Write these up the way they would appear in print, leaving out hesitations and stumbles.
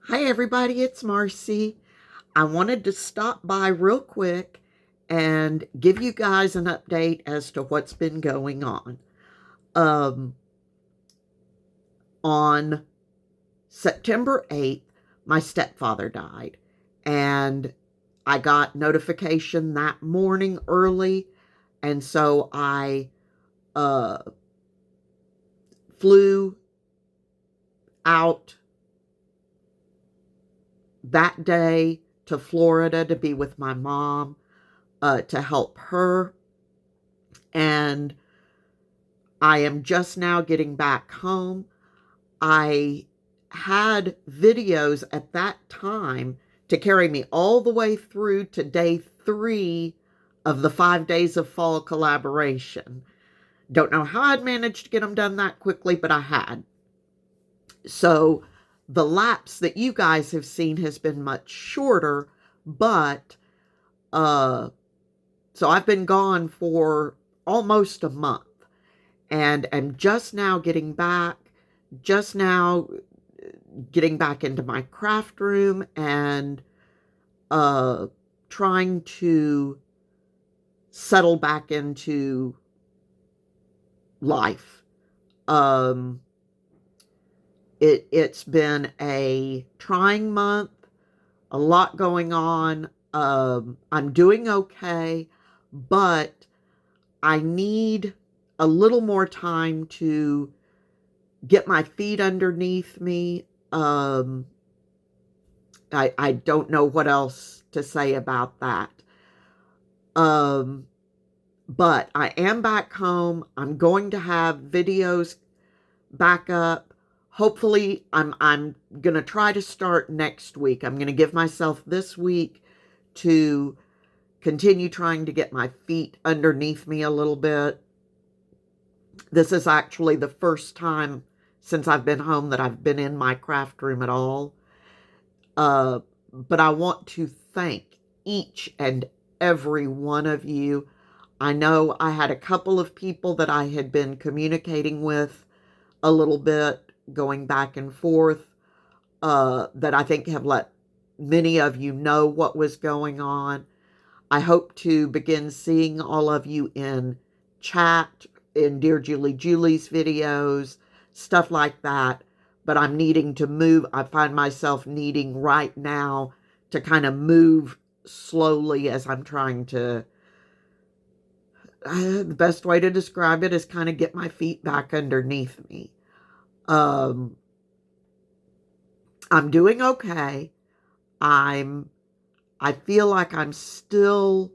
Hi everybody, it's Marcy. I wanted to stop by real quick and give you guys an update as to what's been going on. Um, on September 8th, my stepfather died, and I got notification that morning early, and so I uh, flew out that day to Florida to be with my mom, to help her. And I am just now getting back home. I had videos at that time to carry me all the way through to day 3 of the 5 days of fall collaboration. Don't know how I'd managed to get them done that quickly, but I had. So the lapse that you guys have seen has been much shorter, but so I've been gone for almost a month and am just now getting back, just now getting back into my craft room and trying to settle back into life. It's been a trying month, a lot going on. I'm doing okay, but I need a little more time to get my feet underneath me. I don't know what else to say about that. But I am back home. I'm going to have videos back up. Hopefully, I'm going to try to start next week. I'm going to give myself this week to continue trying to get my feet underneath me a little bit. This is actually the first time since I've been home that I've been in my craft room at all. But I want to thank each and every one of you. I know I had a couple of people that I had been communicating with a little bit, going back and forth, that I think have let many of you know what was going on. I hope to begin seeing all of you in chat, in Dear Julie's videos, stuff like that. But I'm needing to move. I find myself needing right now to kind of move slowly as I'm trying to, the best way to describe it is kind of get my feet back underneath me. I'm doing okay. I feel like I'm still,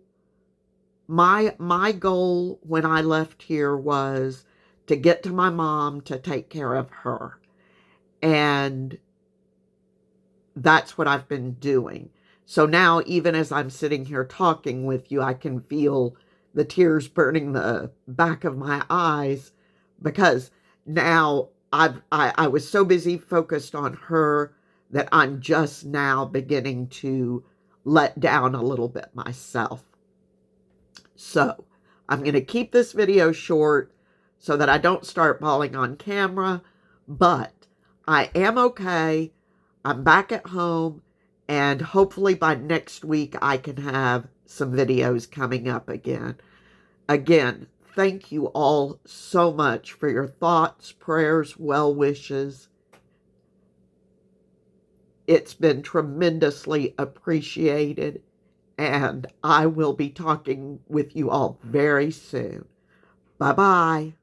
my goal when I left here was to get to my mom, to take care of her. And that's what I've been doing. So now, even as I'm sitting here talking with you, I can feel the tears burning the back of my eyes, because now I was so busy focused on her that I'm just now beginning to let down a little bit myself. So I'm going to keep this video short so that I don't start bawling on camera, but I am okay. I'm back at home, and hopefully by next week I can have some videos coming up again. Again, thank you all so much for your thoughts, prayers, well wishes. It's been tremendously appreciated, and I will be talking with you all very soon. Bye-bye.